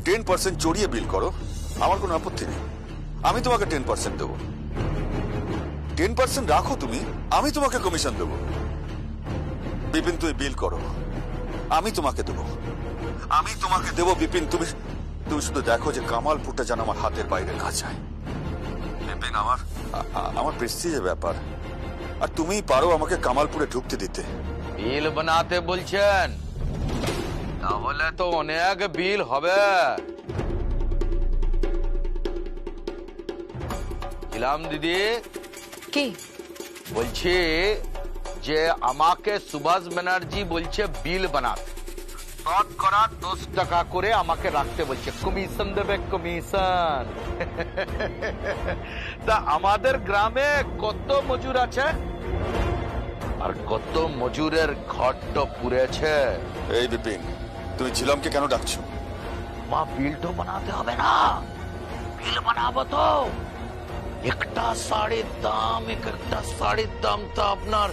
10% চড়িয়ে বিল করো, আমার কোনো আপত্তি নেই। আমি তোমাকে 10% দেবো। 10% রাখো তুমি, আমি তোমাকে কমিশন দেবো। বিপিন তুমি বিল করো, আমি তোমাকে দেবো। আমি তোমাকে দেবো বিপিন। তুমি শুধু দেখো যে কামালপুরটা যেন আমার হাতের বাইরে না যায়। বিপিন, আমার প্রেস্টিজের ব্যাপার, আর তুমি পারো আমাকে কামালপুরে ঢুকতে দিতে। বিল বানাতে বলছেন? তাহলে তো অনেক বিল হবে। ইলাম দিদি, কি বলছি যে আমাকে সুভাষ ব্যানার্জি বলছে বিল বানাতে, শতকরা 10 টাকা করে আমাকে রাখতে বলছে, কমিশন দেবে, কমিশন। তা আমাদের গ্রামে কত মজুর আছে আর কত মজুরের ঘট পুড়েছে? এই বিপিন, তুমি ঝিলামকে কেন ডাকছো? মা বিল তো বানাতে হবে না? বিল বানাবো তো। একটা শাড়ির দাম তো আপনার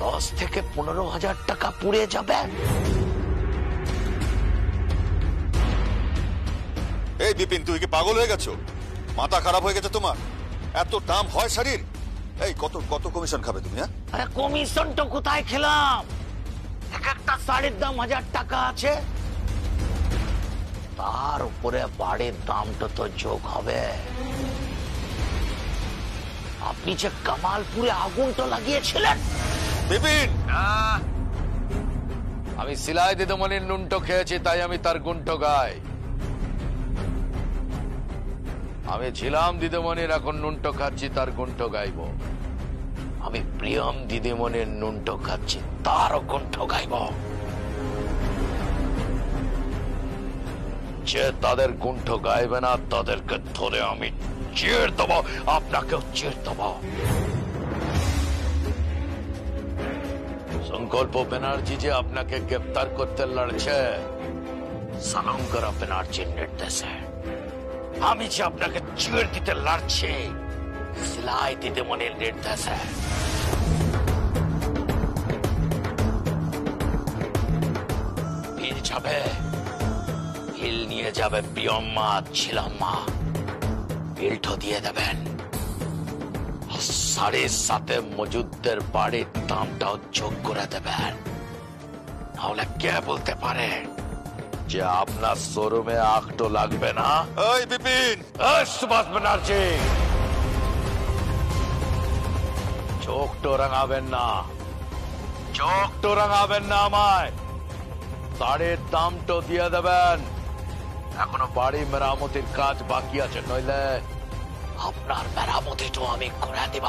10 থেকে 15,000 টাকা পুড়ে যাবে। এই বিপিন, তুমি কি পাগল হয়ে গেছো? মাথা খারাপ হয়ে গেছে তোমার? এত দাম হয় শাড়ির? এই কত কমিশন খাবে তুমি? আরে কমিশন তো কোথায় খেলাম? একটা শাড়ির দাম 1000 টাকা আছে, তার উপরে বাড়ির দামটা তো যোগ হবে। আপনি যে কামালপুরে আগুনটা লাগিয়েছিলেন বিপিন, আমি সিলাই দিদিমণির নুনটো খেয়েছি, তাই আমি তার গুণটো গাই। আমি ছিলাম দিদিমণির, এখন নুনটো খাচ্ছি, তার গুণটো গাইব। আমি প্রিয়ম দিদিমণির নুনটো খাচ্ছি, তারও গুণটো গাইব। যে তাদের গুণটো গাইবে না তাদেরকে ধরে আমি চিড় দেবো, আপনাকেও চিড় দেবো। সংকল্প ব্যানার্জি যে আপনাকে গ্রেপ্তার করতে লড়ছে সালঙ্করা ব্যানার্জির নির্দেশে, আমি যে আপনাকে চিড় দিতে লড়ছি সিলাই দিদিমণির নির্দেশে। হিল নিয়ে যাবে প্রিয়ম্মা, ছিলাম্মা, বিলটা দিয়ে দেবেন। শাড়ির সাথে মজুদদের বাড়ির দামটাও যোগ করে দেবেন। তাহলে কে বলতে পারে যে আপনার শোরুমে আখটো লাগবে না? এই বিপিন, সুভাষ ব্যানার্জি, চোখটো রাঙাবেন না, চোখটো রাঙাবেন না আমায়। শাড়ির দামটো দিয়ে দেবেন। এখনো বাড়ি মেরামতির কাজ বাকি আছে, নইলে আপনার মেরামতিটা আমি করে দিব।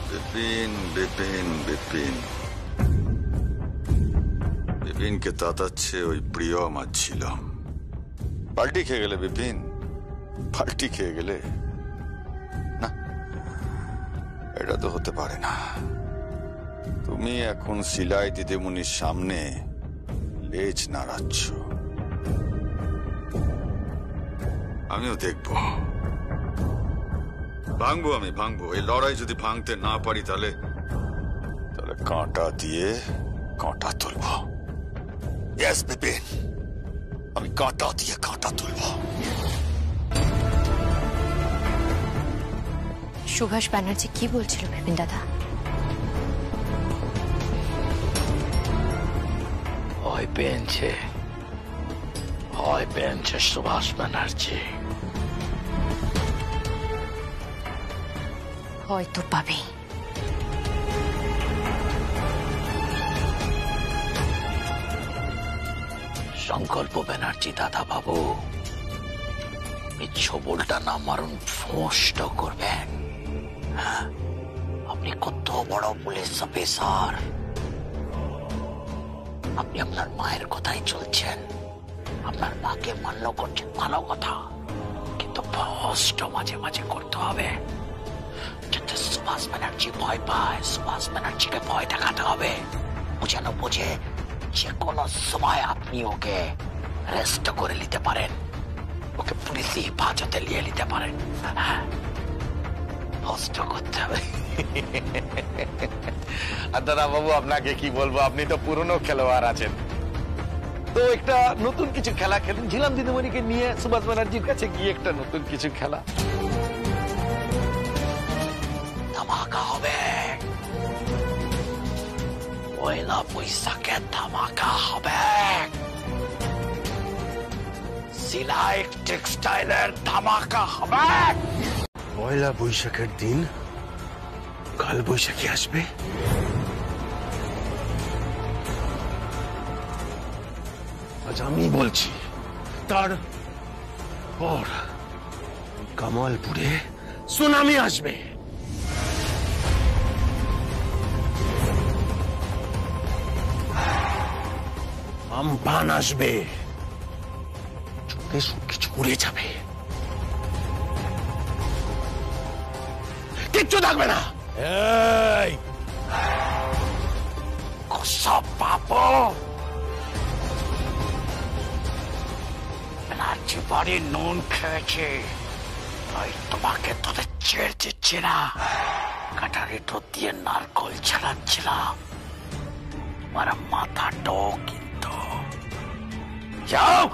বিপিন বিপিন বিপিন বিপিনকে তাতাচ্ছে ওই প্রিয় আমার ছিলাম। পাল্টি খেয়ে গেলে বিপিন, পাল্টি খেয়ে গেলে না, এটা তো হতে পারে না। তুমি এখন সিলাই দিদিমণির সামনে লেজ নাড়াচ্ছ, আমিও দেখবো। আমি ভাঙবো। এই লড়াই যদি ভাঙতে না পারি তাহলে কাঁটা দিয়ে কাঁটা তুলবো। ইয়েস বিপিন, আমি কাঁটা দিয়ে কাঁটা তুলবো। সুভাষ ব্যানার্জি কি বলছিল বিপিন দাদা? ভয় পেয়েছে সুভাষ ব্যানার্জি। হয়তো পাবে। সংকল্প ব্যানার্জি দাদা বাবু, ছবলটা না মারুন, ফোঁসটা করবেন। আপনি কত বড় পুলিশ অফিসার, আপনি আপনার মায়ের কথাই চলছেন, আপনার মাকে মান্য করছেন, ভালো কথা, কিন্তু ফোঁসটা মাঝে মাঝে করতে হবে যাতে সুভাষ ব্যানার্জি ভয় পায়। সুভাষ ব্যানার্জিকে ভয় দেখাতে হবে, যেন বুঝে যে কোনো সময় আপনি ওকে অ্যারেস্ট করে নিতে পারেন, ওকে পুলিশি হেফাজতে নিয়ে নিতে পারেন। স্পষ্ট করতে হবে। আর দাদা বাবু আপনাকে কি বলবো, আপনি তো পুরনো খেলোয়াড় আছেন, তো একটা নতুন কিছু খেলা খেলুন। ঝিলাম দিদিমণিকে নিয়ে সুভাষ ব্যানার্জির কাছে গিয়ে একটা নতুন কিছু খেলা, ধামাকা হবে। পয়লা বৈশাখে ধামাকা হবে, সিলাই টেক্সটাইলের ধামাকা হবে। পয়লা বৈশাখের দিন কাল বৈশাখী আসবে। আজ আমি বলছি, তার পর কামালপুরে সুনামি আসবে। আমফান আসবে, চোখে সবকিছু উড়ে যাবে, কিচ্ছু থাকবে না। এই সব পাবো, ব্যানার্জি বাড়ি নুন খেয়েছে, তাই তোমাকে তোদের ছেড়ে দিচ্ছি না। কাটারি তো দিয়ে নারকল ছাড়াচ্ছিলাম, তোমার মাথাটাও কিন্তু। যাও,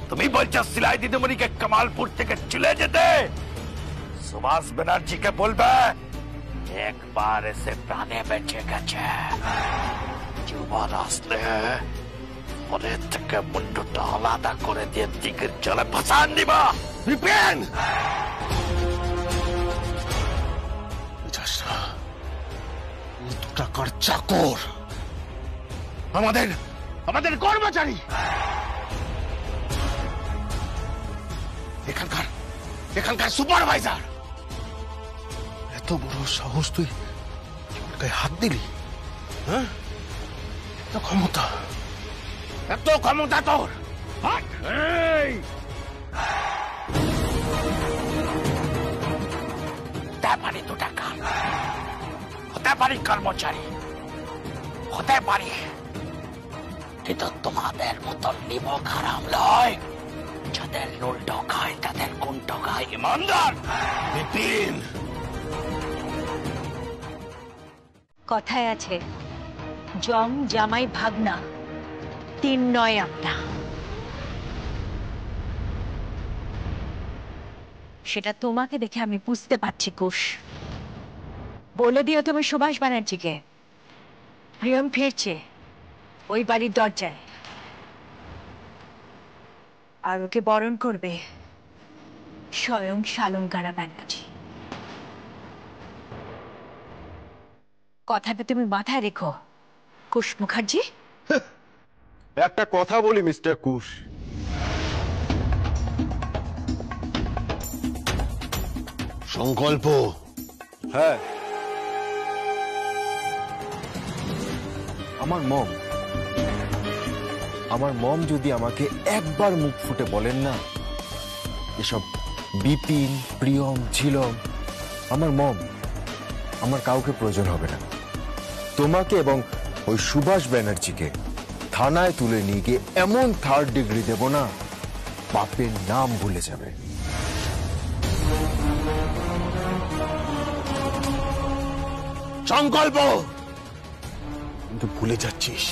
তুমি বলছো সিলাই দিদিমণিকে কামালপুর থেকে চলে যেতে, সুভাষ ব্যানার্জিকে বলবে একবার এসে প্রাণে বেঁচে গেছে, জীবন আসলে ওদের থেকে মুন্ডুটা আলাদা করে দিয়ে দিকের জলে ভাসান দিবা। বিপিন, টাকার চাকর, আমাদের কর্মচারী, এখানকার সুপারভাইজার। এত বড় সাহস তুই আমার গায়ে হাত দিলি? হ্যাঁ, এত ক্ষমতা তোর। এই হতে পারি 2 টাকা, হতে পারি কর্মচারী, হতে পারি, কিন্তু তোমাদের মতন নিমক হারাম নয়। যাদের নুলটো খায় তাদের কুণ্ঠ খায় ইমানদার। বিপিন, কথায় আছে জম জামাই ভাগনা 3 নয় আপনা। সেটা তোমাকে দেখে আমি বুঝতে পারছি কুশ। বলে দিও তুমি সুভাষ ব্যানার্জিকে, প্রিয়ম ফিরছে ওই বাড়ির দরজায়, আর ওকে বরণ করবে স্বয়ং শালঙ্কারা ব্যানার্জি। কথাটা তুমি মাথায় রেখো কুশ মুখার্জি। একটা কথা বলি মিস্টার কুশ, সংকল্প। হ্যাঁ, আমার মম যদি আমাকে একবার মুখ ফুটে বলেন না এসব বিপিন, প্রিয়ম, ঝিলম, আমার কাউকে প্রয়োজন হবে না। তোমাকে এবং ওই সুভাষ ব্যানার্জিকে থানায় তুলে নিয়ে গিয়ে এমন 3rd ডিগ্রি দেব না, পাপের নাম ভুলে যাবে। সংকল্প, কিন্তু ভুলে যাচ্ছিস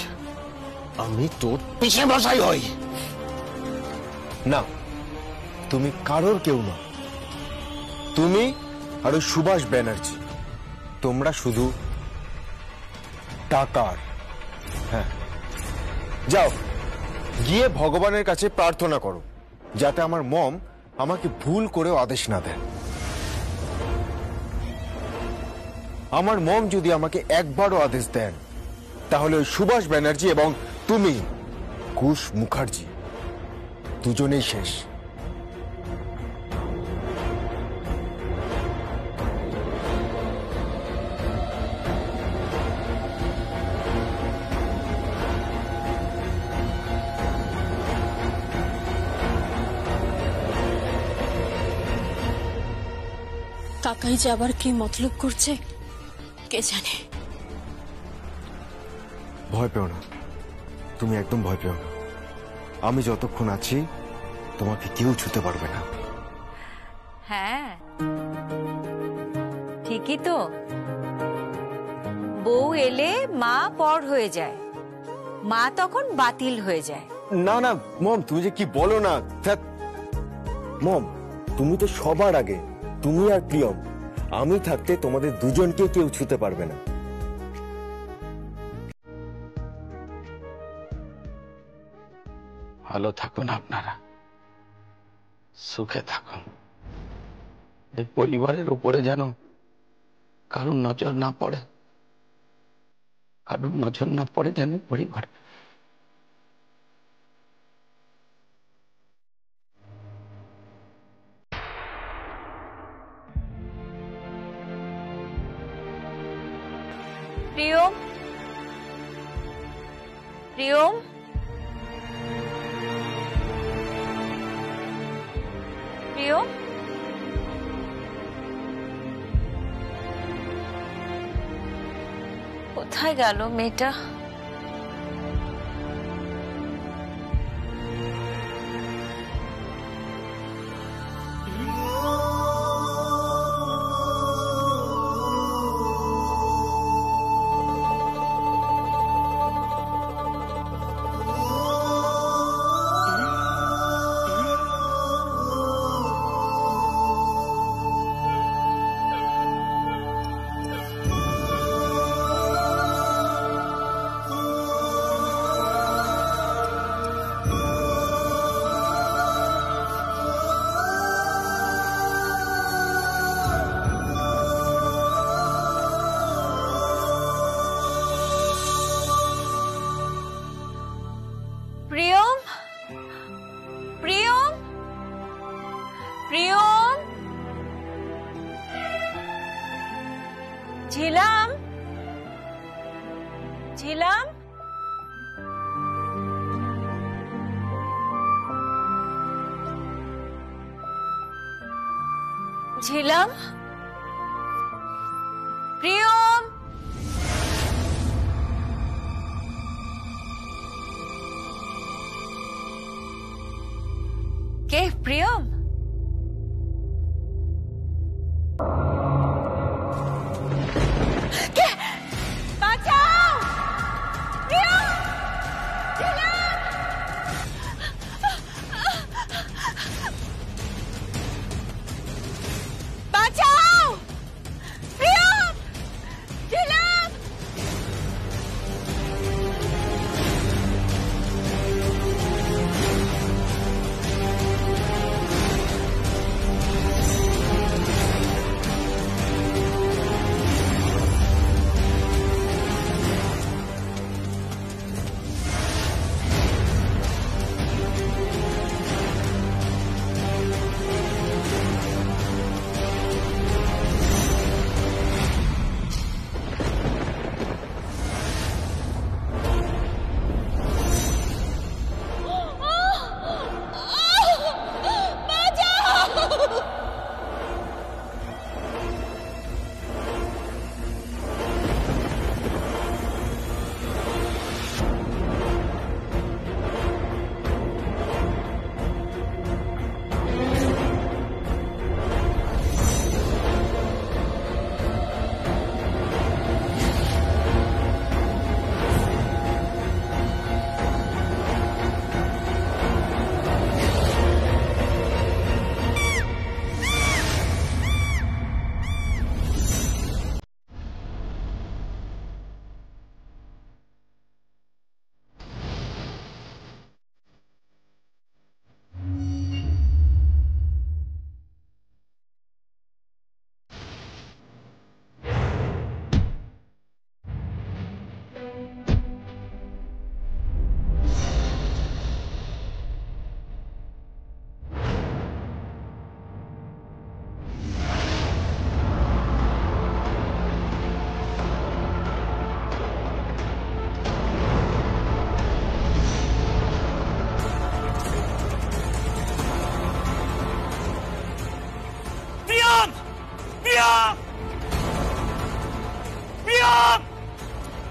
আমি তোর পিছে বসাই হই না, তুমি কারোর কেউ না। তুমি আর ওই সুভাষ ব্যানার্জি, তোমরা শুধু টাকার। হ্যাঁ, যাও গিয়ে ভগবানের কাছে প্রার্থনা করো যাতে আমার মম আমাকে ভুল করেও আদেশ না দেন। আমার মম যদি আমাকে একবারও আদেশ দেন তাহলে ওই সুভাষ ব্যানার্জি এবং তুমি কুশ মুখার্জি দুজনেই শেষ। কাকাই যে আবার কি মতলব করছে কে জানে। ভয় পেও না, তুমি একদম ভয় পেও না। আমি যতক্ষণ আছি তোমাকে কেউ ছুতে পারবে না। হ্যাঁ ঠিকই তো, বউ এলে মা পর হয়ে যায়, মা তখন বাতিল হয়ে যায়। না না মম, তুমি যে কি বলো না। ধ্যাৎ। মম, তুমি তো সবার আগে, তুমি আর প্রিয়ম, আমি থাকতে তোমাদের দুজনকে কেউ ছুতে পারবে না। ভালো থাকুন আপনারা, সুখে থাকুন। এই পরিবারের উপরে যেন কারুর নজর না পড়ে, কারুর নজর না পড়ে যেন পরিবার। প্রিয়ম, প্রিয়ম, প্রিয়ম, কোথায় গেল মেয়েটা? প্রিয়ম, প্রিয়ম, প্রিয়ম, ঝিলাম, ঝিলাম, ঝিলাম, প্রিয়ম। কে প্রিয়ম? কে? বাঁচাও! প্রিয়ম! ঝিলাম! বাঁচাও! প্রিয়ম! ঝিলাম!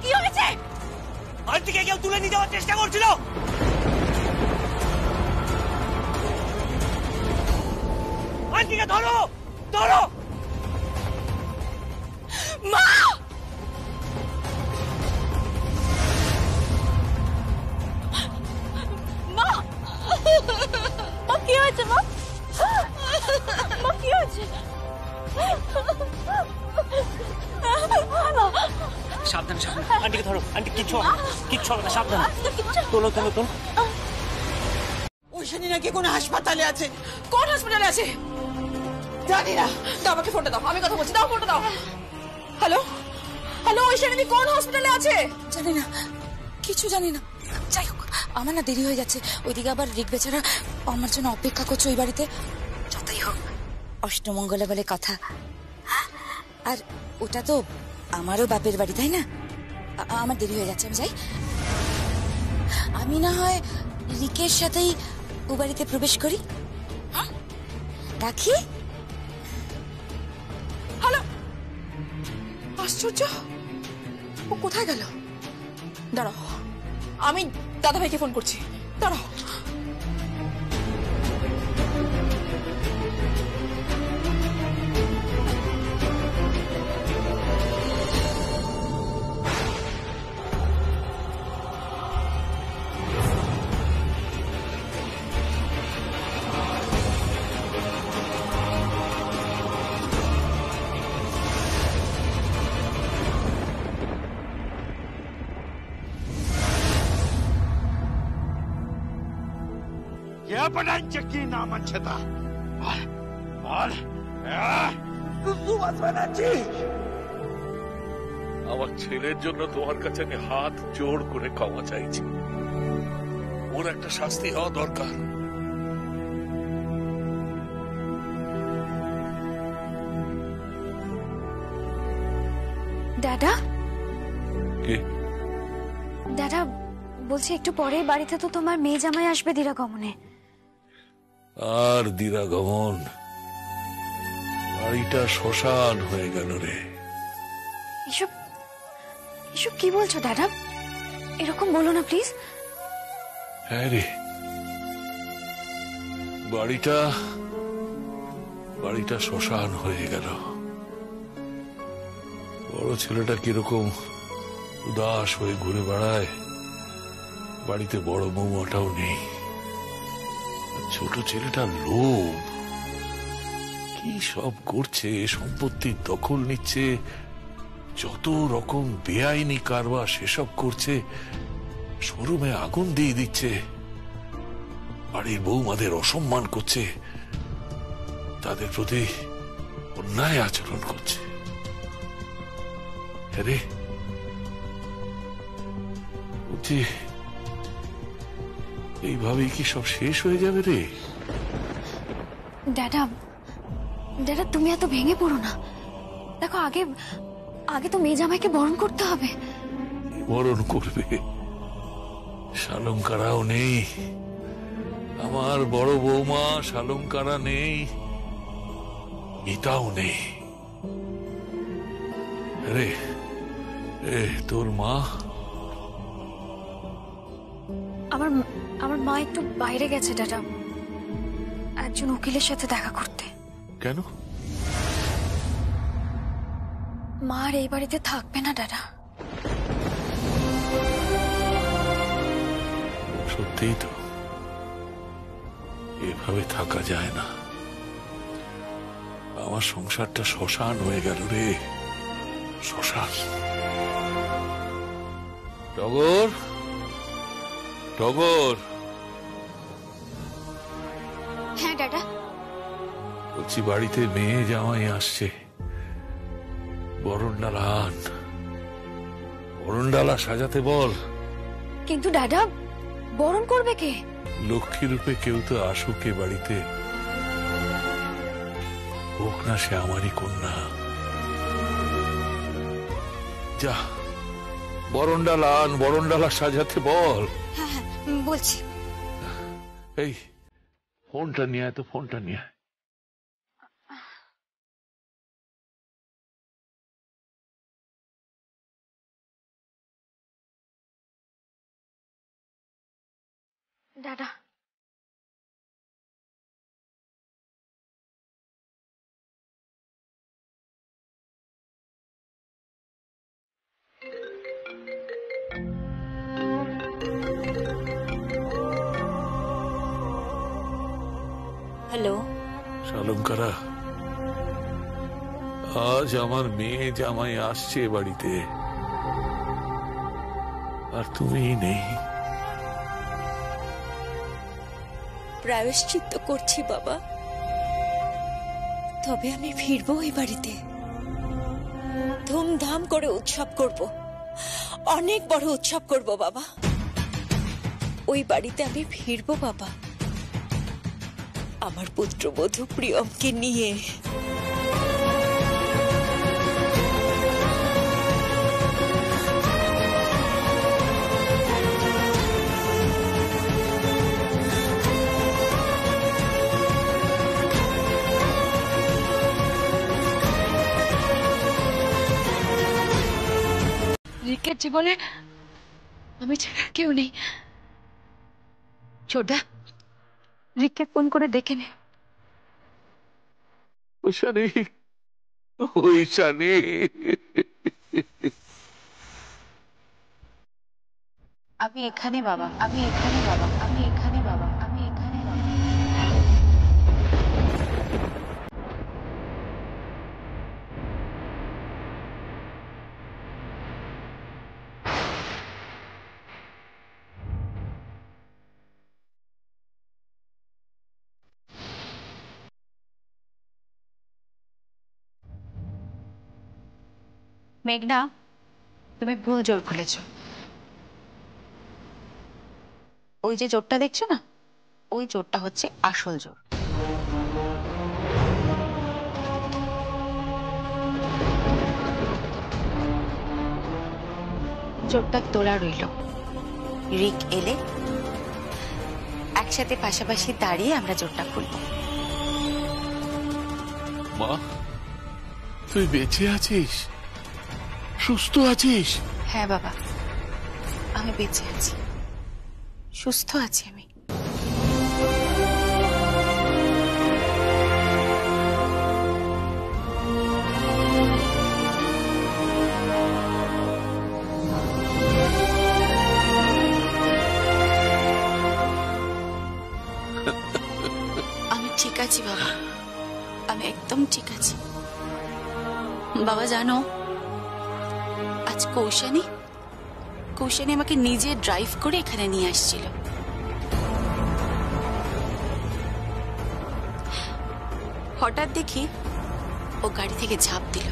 কি হয়েছে? আর দিকে কেউ তুলে নিয়ে যাওয়ার চেষ্টা করছিল। আন্টিকে ধরো ধরো। মা মা মা কি হয়েছে মা? মা কি হয়েছে? সাবধান সাবধান, আন্টিকে ধরো। আন্টি কিচ্ছু হবে না, কিচ্ছু হবে না, সাবধান। তোলো তোলো তোলো। ঐশানী নাকি কোনো হাসপাতালে আছে। কোন হসপিটালে আছে? জানি না। দাও আমাকে ফোনটা দাও, আমি কথা বলছি, দাও ফোনটা দাও। হ্যালো হ্যালো, ঐশানী কোন হসপিটালে আছে? জানি না, কিছু জানি না। যাই হোক, আমার না দেরি হয়ে যাচ্ছে। ওইদিকে আবার রিক বেচারা আমার জন্য অপেক্ষা করছে ওই বাড়িতে। যতই হোক অষ্টমঙ্গলা বলে কথা। হ্যাঁ, আর ওটা তো আমারও বাপের বাড়ি, তাই না? আমার দেরি হয়ে যাচ্ছে, আমি যাই। আমি না হয় রিকের সাথেই ও বাড়িতে প্রবেশ করি। হ্যাঁ, রাখি। হ্যালো, আশ্চর্য, ও কোথায় গেল? দাঁড়াও, আমি দাদা ভাইকে ফোন করছি, দাঁড়াও। কি নাম আছে তা? আমার ছেলের জন্য তোমার কাছে আমি হাত জোড় করে ক্ষমা চাইছি। ওর একটা শাস্তি হওয়া দরকার। দাদা কে? দাদা বলছি, একটু পরে বাড়িতে তো তোমার মেয়ে জামাই আসবে দিরাগমনে। আর দিরাগমন? বাড়িটা শ্মশান হয়ে গেল রে। এসব এসব কি বলছো দাদা? এরকম বলো না প্লিজ। হ্যাঁ রে, বাড়িটা শ্মশান হয়ে গেল। বড় ছেলেটা কিরকম উদাস হয়ে ঘুরে বেড়ায়, বাড়িতে বড় বৌমাটাও নেই। ছোট ছেলেটা লোভ, কি সব করছে, সম্পত্তির দখল নিচ্ছে, যত রকম বেআইনি কারবার সেসব করছে, শোরুমে আগুন দিয়ে দিচ্ছে, বাড়ির বৌমাদের অসম্মান করছে, তাদের প্রতি অন্যায় আচরণ করছে। আরে বলছি, এইভাবেই কি সব শেষ হয়ে যাবে রে? দাদা দাদা তুমি এত ভেঙে পড়ো না। দেখো, আগে আগে তো মেয়ে জামাইকে বরণ করতে হবে। বরণ করবে? শালঙ্কারাও নেই, আমার বড় বৌমা শালঙ্কারা নেই, গীতাও নেই। রে তোর মা? আমার মা একটু বাইরে গেছে দাদা, একজন উকিলের সাথে দেখা করতে। কেন? মা আর এই বাড়িতে থাকবে না দাদা। সত্যিই তো, এভাবে থাকা যায় না। আমার সংসারটা শ্মশান হয়ে গেল রে, শ্মশান। টগর, টগর। হ্যাঁ দাদা। বলছি, বাড়িতে মেয়ে জামাই আসছে, বরণডালা আন, বরণডালা সাজাতে বল। কিন্তু দাদা, বরণ করবে কে? লক্ষ্মী রূপে কেউ তো আসুক এ বাড়িতে, হোক না সে আমারই কন্যা। যা, বরণডালা আন, বরণডালা সাজাতে বল। হ্যাঁ হ্যাঁ, বলছি। এই ফোনটা নিয়ে আয় তো, ফোনটা নিয়ে আয়। দাদা হ্যালো। শালঙ্কারা, আজ আমার মেয়ে জামাই আসছে বাড়িতে, আর তুমি নেই। প্রায়শ্চিত্ত করছি বাবা, তবে আমি ফিরবো ওই বাড়িতে। ধুমধাম করে উৎসব করব, অনেক বড় উৎসব করব বাবা। ওই বাড়িতে আমি ফিরবো বাবা, আমার পুত্রবধূ প্রিয়মকে নিয়ে। রিকের জীবনে আমি ছাড়া কেউ নেই। ছোটদা, রিককে ফোন করে ডেকে নে। আমি এখানে বাবা, আমি এখানে বাবা, আমি এখানে বাবা, আমি এখানে বাবা। মেঘনা, তুমি ভুল জোর খুলেছ। ওই যে জোরটা দেখছো না, ওই জোরটা হচ্ছে আসল জোর। জোরটা তোলা রইল, রিক এলে একসাথে পাশাপাশি দাঁড়িয়ে আমরা জোরটা খুলব। মা, তুই বেঁচে আছিস? সুস্থ আছিস? হ্যাঁ বাবা, আমি বেঁচে আছি, সুস্থ আছি আমি। আমি ঠিক আছি বাবা, আমি একদম ঠিক আছি। বাবা জানো, আজ কৌশানী আমাকে নিজে ড্রাইভ করে এখানে নিয়ে আসছিল। হঠাৎ দেখি ও গাড়ি থেকে ঝাঁপ দিল।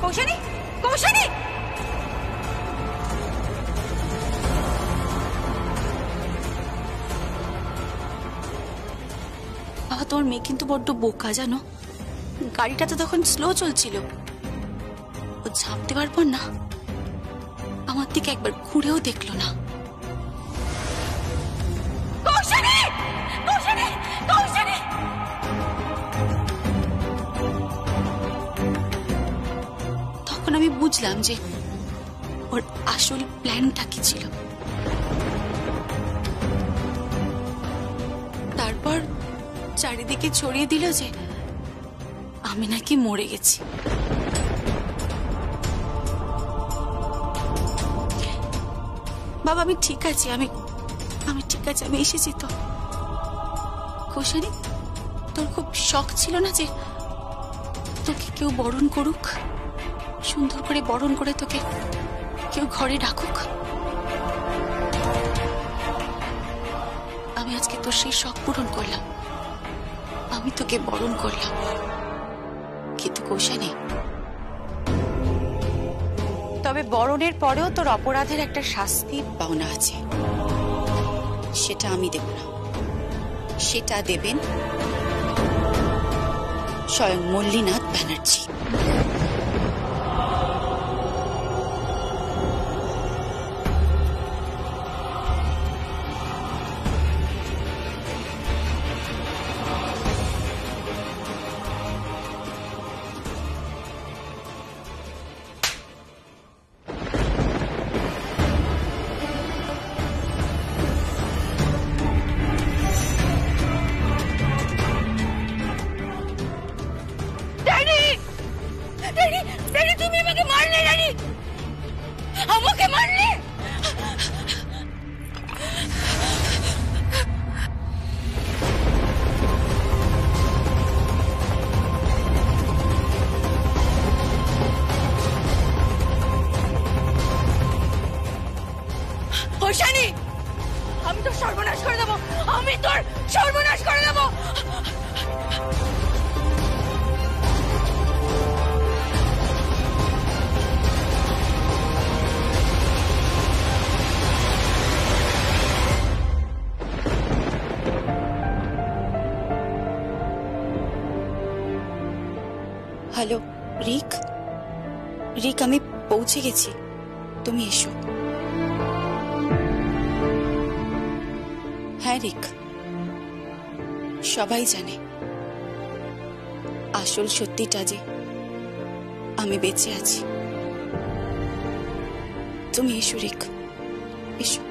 কৌশানী, কৌশানী! বাবা, তোর মেয়ে কিন্তু বড্ড বোকা জানো। গাড়িটা তো তখন স্লো চলছিল, ও ঝাঁপ দেওয়ার পর না আমার দিকে একবার ঘুরেও দেখলো না। কৌশানী! কৌশানী! কৌশানী! তখন আমি বুঝলাম যে ওর আসল প্ল্যানটা কি ছিল। তারপর চারিদিকে ছড়িয়ে দিল যে আমি নাকি মরে গেছি। বাবা, আমি ঠিক আছি, আমি ঠিক আছে, আমি এসেছি তো। কৌশানী, তোর খুব শখ ছিল না যে তোকে কেউ বরণ করুক, সুন্দর করে বরণ করে তোকে কেউ ঘরে ডাকুক? আমি আজকে তোর সেই শখ পূরণ করলাম, আমি তোকে বরণ করলাম। কিন্তু কৌশানী, তবে বরণের পরেও তোর অপরাধের একটা শাস্তি পাওনা আছে, সেটা আমি দেব না, সেটা দেবেন স্বয়ং মল্লীনাথ ব্যানার্জি। হ্যালো রিক, রিক আমি পৌঁছে গেছি, তুমি এসো। হ্যাঁ রিক, সবাই জানে আসল সত্যিটা যে আমি বেঁচে আছি। তুমি এসো রিক, এসো।